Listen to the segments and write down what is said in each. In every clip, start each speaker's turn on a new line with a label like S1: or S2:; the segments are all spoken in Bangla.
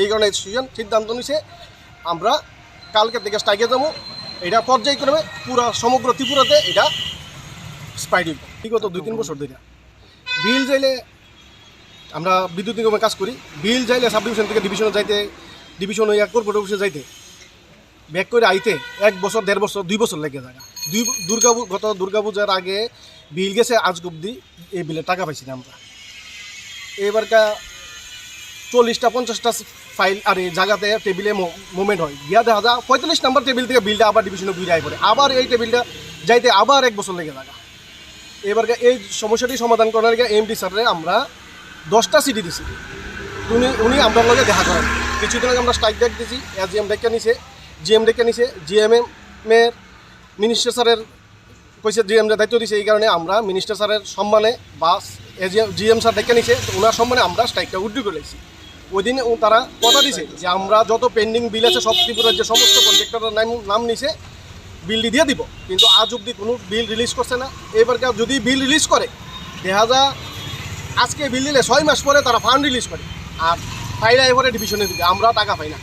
S1: এই কারণে সিদ্ধান্ত নিছে আমরা কালকে থেকে স্ট্রাইকে যাবো। এটা পর্যায়ক্রমে পুরো সমগ্র ত্রিপুরাতে এটা স্প্রাইড হইব। বিগত 2-3 বছর ধরে বিল যাইলে আমরা বিদ্যুৎ নিগমে কাজ করি, বিল যাইলে সাব ডিভিশন থেকে ডিভিশনে যাইতে, ডিভিশন হইয়া কর্পোরেট অফিসে যাইতে ব্যাক করে আইতে 1 বছর 1.5 বছর 2 বছর লেগে যায়। গত দুর্গাপূজার আগে বিল গেছে, আজ অব্দি এই বিলের টাকা পাইছি না আমরা। এবারকা 40টা 50টা ফাইল আর এই জায়গাতে টেবিলে মুভমেন্ট হয়, গিয়া দেখা যায় 45 নম্বর টেবিল থেকে বিলটা আবার ডিভিশনে ঘুরে আই পড়ে, আবার এই টেবিলটা যাইতে আবার 1 বছর লেগে যায়। এবারকা এই সমস্যাটি সমাধান করার গিয়ে এমডি স্যারে আমরা 10টা চিঠি দিছি, উনি আমরা লগে দেখা করেন। কিছুদিন আগে আমরা স্ট্রাইক ডাক দিয়েছি, জিএম ডেকে নিছে, জিএমএর মিনিস্টার স্যারের কইছে, জিএমদের দায়িত্ব দিছে। এই কারণে আমরা মিনিস্টার স্যারের সম্মানে বা জিএম স্যার ডেকে নিছে, ওনার সম্মানে আমরা স্ট্রাইকটা উইথড্র করে নিয়েছি। ওই দিনে তারা কথা দিছে যে আমরা যত পেন্ডিং বিল আছে সব ত্রিপুরার যে সমস্ত কন্ট্রাক্টরের নাম নিছে বিলটি দিয়ে দিব, কিন্তু আজ অবধি কোনো বিল রিলিজ করছে না। এবারকার যদি বিল রিলিজ করে দেখা যায় আজকে বিল দিলে 6 মাস পরে তারা ফান্ড রিলিজ করে, আর ফাইলে এবারে ডিভিশনে দিবে, আমরা টাকা পাই না।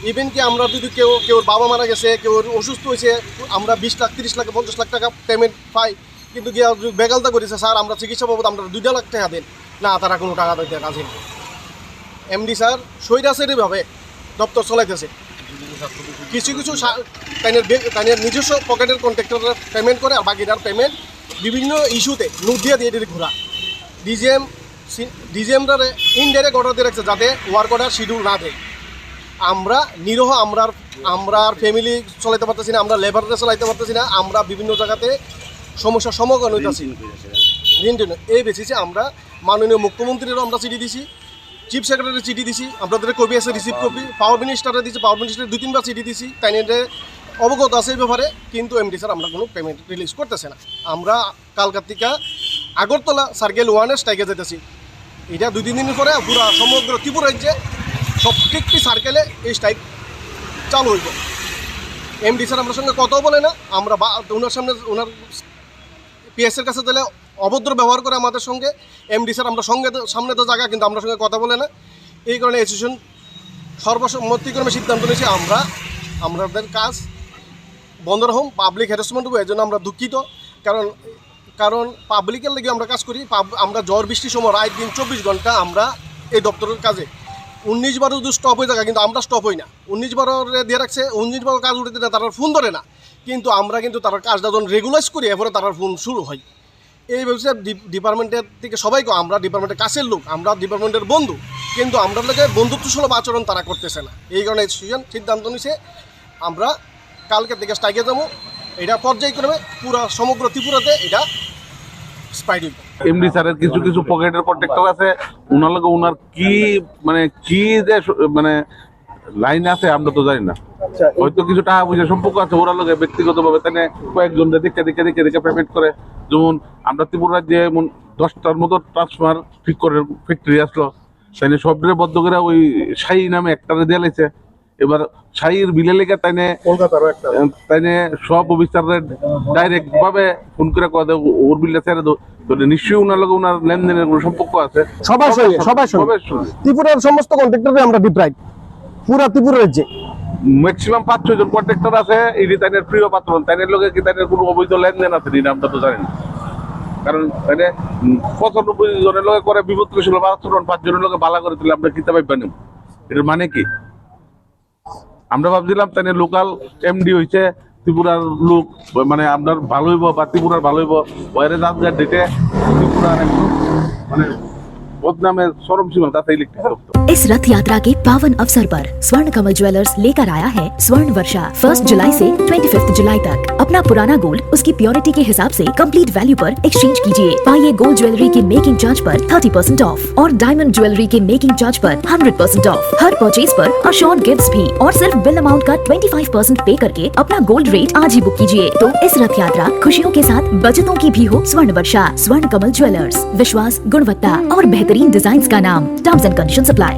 S1: ইভেন কি আমরা যদি কেউ বাবা মারা গেছে, কেউ অসুস্থ হয়েছে, আমরা 20 লাখ 30 লাখ 50 লাখ টাকা পেমেন্ট পাই, কিন্তু গিয়ে বেগালতা করেছে স্যার আমরা চিকিৎসা বাবদ আমরা 2 লাখ টাকা দেন না, তারা কোনো টাকা দিতে রাজি না। এমডি স্যার স্বৈরাচারীভাবে দপ্তর চলাইতেছে, কিছু তাদের নিজস্ব পকেটের কন্ট্রাক্টররা পেমেন্ট করে, আর বাকিটার পেমেন্ট বিভিন্ন ইস্যুতে নোট দিয়ে দিয়ে ঘোরা। ডিজিএমরা ইনডাইরেক্ট অর্ডার দিয়ে রাখছে যাতে ওয়ার্ক অর্ডার শিডিউল না দেয়। আমরা নিরহ, আমরা ফ্যামিলি চলাইতে পারতেছি না, আমরা লেবাররা চলাইতে পারতেছি না, আমরা বিভিন্ন জায়গাতে সমস্যার সম্মুখীন হইতেছি। এই বেসিসে আমরা মাননীয় মুখ্যমন্ত্রীরও আমরা চিঠি দিছি, চিফ সেক্রেটারি চিঠি দিছি, আপনাদের কপি আছে রিসিভ কপি, পাওয়ার মিনিস্টারে দিছি, পাওয়ার মিনিস্টারে 2-3বার চিঠি দিছি, তাই নিয়ে অবগত আছে এই ব্যাপারে, কিন্তু এমডি স্যার আমরা কোনো পেমেন্ট রিলিজ করতেছে না। আমরা কালকার থেকে আগরতলা সার্কেল 1-এর স্ট্রাইকে যেতেছি। এটা 2-3 দিন পরে পুরো সমগ্র ত্রিপুরা রাজ্যে প্রত্যেকটি সার্কেলে এই স্ট্রাইক চালু হইব। এমডি স্যার আমার সঙ্গে কথাও বলে না, আমরা ওনার সামনে ওনার পিএসের কাছে দিলে অভদ্র ব্যবহার করে আমাদের সঙ্গে। এমডি স্যার আমরা সামনে তো জায়গা, কিন্তু আমরা সঙ্গে কথা বলে না। এই কারণে অ্যাসোসিয়েশন সর্বসম্মতিক্রমে সিদ্ধান্ত নিয়েছি আমাদের কাজ বন্ধ রাখুন, পাবলিক হ্যারাসমেন্ট হবে। এই জন্য আমরা দুঃখিত, কারণ পাবলিকের লেগে আমরা কাজ করি। আমরা ঝড় বৃষ্টির সময় রাত দিন 24 ঘন্টা আমরা এই দপ্তরের কাজে 19 যদি স্টপ হয়ে থাকে, কিন্তু আমরা স্টপ হই না। 19 দিয়ে রাখছে, 19 কাজ উঠে দিলে তারা ফোন ধরে না, কিন্তু আমরা কিন্তু তার কাজটা যখন রেগুলাইজ করি এরপরে তার ফোন শুরু হয়। এই ব্যবসায় ডিপার্টমেন্টের থেকে সবাইকে, আমরা ডিপার্টমেন্টের কাছের লোক, আমরা ডিপার্টমেন্টের বন্ধু, কিন্তু আমরা লোকে বন্ধুত্বসুলভ আচরণ তারা করতেছে না। এই কারণে সিদ্ধান্ত নিছে আমরা কালকে থেকে স্ট্রাইকে যাবো। এটা পর্যায়ক্রমে পুরো সমগ্র ত্রিপুরাতে এটা স্প্রাইড হইব।
S2: এমডি স্যারের কিছু পকেটের কন্ট্রাক্টর আছে, ওনার কি যে লাইন আছে আমরা তো জানি না। হয়তো কিছু টাকা পয়সা সম্পর্ক আছে, ওরা লোক ব্যক্তিগতভাবে তাই কয়েকজন দেখে পেমেন্ট করে। যেমন আমরা ত্রিপুরা রাজ্যে 10টার মতো ট্রান্সফার ঠিক করে ফ্যাক্টরি আসলো, তাই সবরে বদ্ধ করে ওই শাহী নামে একটারে দিয়ে লাইছে। এবার শাহীর বিলে লেগে তাইনে সব অফিসারদের ডাইরেক্ট ভাবে ফোন করে কথা ওর বিলটা ছেড়ে দো, নিশ্চয়ই ওনার লগে ওনার লেনদেনের কোনো সম্পর্ক আছে।
S1: সবার ত্রিপুরার সমস্ত কন্ট্রাক্টরে আমরা ডিপ্রাইড পুরা ত্রিপুরা রাজ্যে
S2: ম্যাক্সিমাম 5-6 জন কন্ট্রাক্টর আছে। এই তাইনের প্রিয় পাত্র, তাইনের লগে কি তাইনের কোনো অবৈধ লেনদেন আছে না আমরা তো জানি না। কারণ তাইনে 95 জনের লগে করে বিপদ করেছিল, 5 জনের লগে বালা করে দিলে আমরা কিতাব পাইবানি। এটার মানে কি? আমরা ভাবছিলাম তাই লোকাল এমডি হয়েছে ত্রিপুরার লোক, আপনার ভালো হইব বা ত্রিপুরার ভালো হইব, বাইরে রাজগার ডেটে ত্রিপুরার बदनामेर चरम सीमा तक इलेक्ट्रिक।
S3: इस रथ यात्रा के पावन अवसर पर स्वर्ण कमल ज्वेलर्स लेकर आया है स्वर्ण वर्षा 1 जुलाई से 25 जुलाई तक। अपना पुराना गोल्ड उसकी प्योरिटी के हिसाब से कंप्लीट वैल्यू पर एक्सचेंज कीजिए। पाइए गोल्ड ज्वेलरी के मेकिंग चार्ज पर 30% ऑफ और डायमंड ज्वेलरी के मेकिंग चार्ज पर 100% ऑफ। हर परचेज पर अशोर्ड गिफ्ट्स भी और सिर्फ बिल अमाउंट का 25% पे करके अपना गोल्ड रेट आज ही बुक कीजिए। तो इस रथ यात्रा खुशियों के साथ बचतों की भी हो। स्वर्ण वर्षा स्वर्ण कमल ज्वेलर्स, विश्वास, गुणवत्ता और बेहतरीन डिजाइन का नाम। Terms and conditions apply.